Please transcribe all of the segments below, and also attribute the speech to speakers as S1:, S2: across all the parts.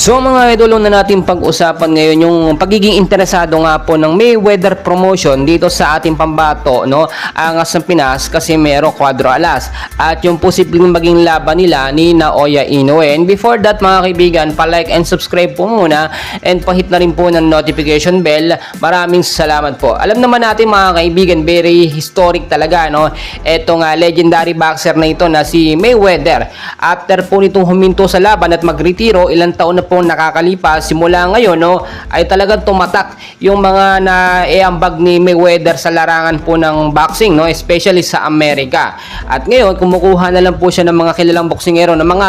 S1: So mga idol, na natin pag-usapan ngayon yung pagiging interesado nga po ng Mayweather promotion dito sa ating pambato, no? Angas ng Pinas, Casimero Cuadro Alas at yung posibleng maging laban nila ni Naoya Inoue. And before that mga kaibigan, pa-like and subscribe po muna and pa-hit na rin po ng notification bell. Maraming salamat po. Alam naman natin mga kaibigan, very historic talaga, no? Etong legendary boxer na ito na si Mayweather. After po nitong huminto sa laban at magretiro, ilang taon na po nakakalipas, simula ngayon, no, ay talagang tumatak yung mga naiambag ni Mayweather sa larangan po ng boxing, no, especially sa Amerika. At ngayon, kumukuha na lang po siya ng mga kilalang boksingero, ng mga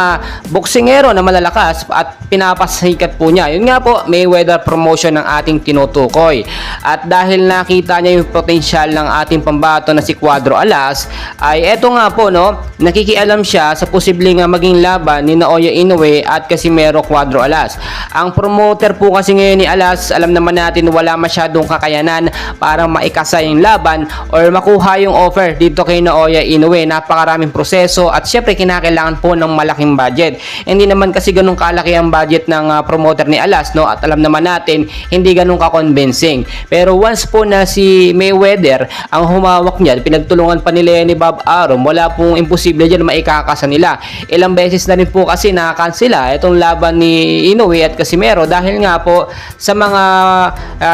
S1: boksingero na malalakas at pinapasikat po niya. Yun nga po, Mayweather promotion ng ating tinutukoy. At dahil nakita niya yung potensyal ng ating pambato na si Cuadro Alas, ay eto nga po, no, nakikialam siya sa posibleng maging laban ni Naoya Inoue at Casimero Cuadro Alas. Ang promoter po kasi ngayon ni Alas, alam naman natin wala masyadong kakayanan para maikasa yung laban or makuha yung offer dito kay Naoya Inoue. Napakaraming proseso at syempre kinakailangan po ng malaking budget. Hindi naman kasi ganun kalaki ang budget ng promoter ni Alas, no? At alam naman natin hindi ganun ka-convincing. Pero once po na si Mayweather ang humawak niya, pinagtulungan pa nila ni Bob Arum, wala pong imposible dyan na maikakasa nila. Ilang beses na rin po kasi nakakansela itong laban ni Inoue at Casimero dahil nga po sa mga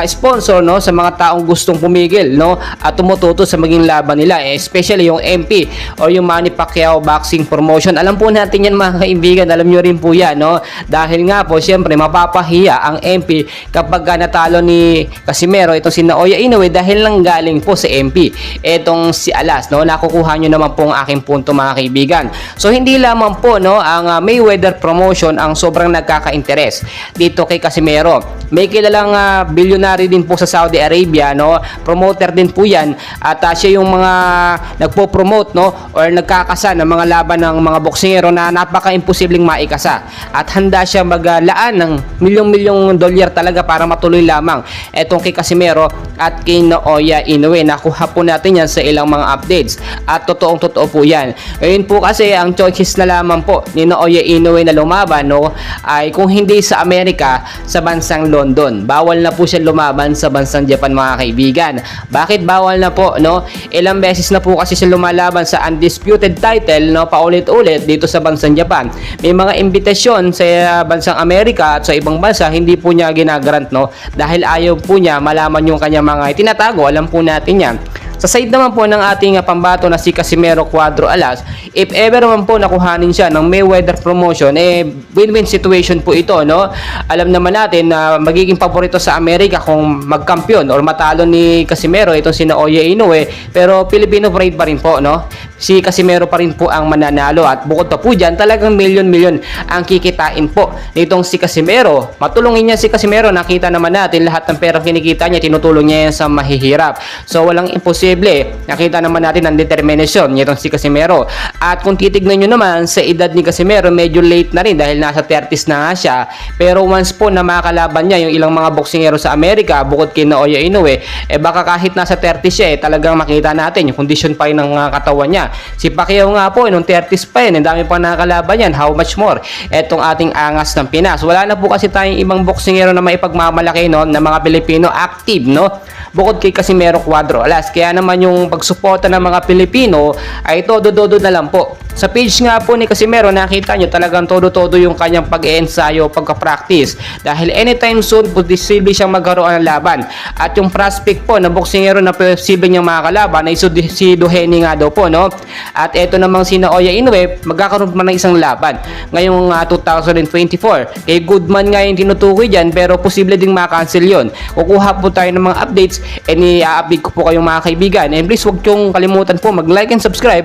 S1: sponsor, no, sa mga taong gustong pumigil, no, at tumututo sa maging laban nila, especially yung MP or yung Manny Pacquiao Boxing Promotion. Alam po natin yan mga kaibigan, alam nyo rin po yan, no, dahil nga po syempre mapapahiya ang MP kapag natalo ni Casimero itong si Naoya Inoue dahil lang galing po sa MP etong si Alas, no. Nakukuha nyo naman po ang aking punto mga kaibigan. So hindi lamang po, no, ang Mayweather promotion ang sobrang nagkaka-interes dito kay Casimero. May kilalang bilyonary din po sa Saudi Arabia, no, promoter din po yan at siya yung mga nagpo-promote, no, or nagkakasa ng mga laban ng mga boksingero na napaka-imposibleng maikasa at handa siya maglaan ng milyong-milyong dolyar talaga para matuloy lamang etong kay Casimero at kay Naoya Inoue. Nakuha po natin yan sa ilang mga updates at totoong-totoo po yan. Ngayon po kasi ang choices na lamang po ni Naoya Inoue na lumaban, no, ay kung hindi sa Amerika, sa bansang London. Bawal na po siya lumaban sa bansang Japan mga kaibigan. Bakit bawal na po, no? Ilang beses na po kasi siya lumalaban sa undisputed title, no, paulit-ulit dito sa bansang Japan. May mga imbitasyon sa bansang Amerika at sa ibang bansa, hindi po niya ginagrant, no, dahil ayaw po niya malaman yung kanyang mga itinatago. Alam po natin yan. Sa side naman po ng ating pambato na si Casimero Cuadro Alas, if ever naman po nakuhanin siya ng Mayweather promotion, win-win situation po ito, no? Alam naman natin na magiging paborito sa Amerika kung magkampiyon or matalo ni Casimero itong si Naoya Inoue, pero Filipino pride pa rin po, no? Si Casimero pa rin po ang mananalo at bukod pa po dyan, talagang milyon-milyon ang kikitain po nitong si Casimero. Matulungin niya si Casimero, nakita naman natin lahat ng perang kinikita niya, tinutulong niya yan sa mahihirap. So walang imposible, nakita naman natin ang determinasyon nitong si Casimero. At kung titignan nyo naman sa edad ni Casimero, medyo late na rin dahil nasa 30s na nga siya. Pero once po na makakalaban niya yung ilang mga boksingero sa Amerika, bukod kay Naoya Inoue, baka kahit nasa 30s siya, talagang makita natin yung kondisyon pa rin ng katawan niya. Si Pacquiao nga po, nung 30s pa yun, ang dami pa nakakalaban yan, how much more etong ating angas ng Pinas. Wala na po kasi tayong ibang boksingero na maipagmamalaki, no, na mga Pilipino active, no, bukod kay Casimero Cuadro Alas. Kaya naman yung pagsuporta ng mga Pilipino ay todo-todo na lang po. Sa page nga po ni Casimero, nakita nyo talagang todo-todo yung kanyang pag-e-ensayo, pagka-practice. Dahil anytime soon, posible siyang magkaroon ng laban. At yung prospect po na boksingero na posible niyang makakalaban ay si Duheni nga daw po, no? At eto namang si Naoya Inoue, magkakaroon pa ng isang laban ngayong 2024. Kay Goodman nga yung tinutukoy dyan, pero posible ding makancel yun. Kukuha po tayo ng mga updates and i-update ko po kayong mga kaibigan. And please, huwag kayong kalimutan po mag-like and subscribe.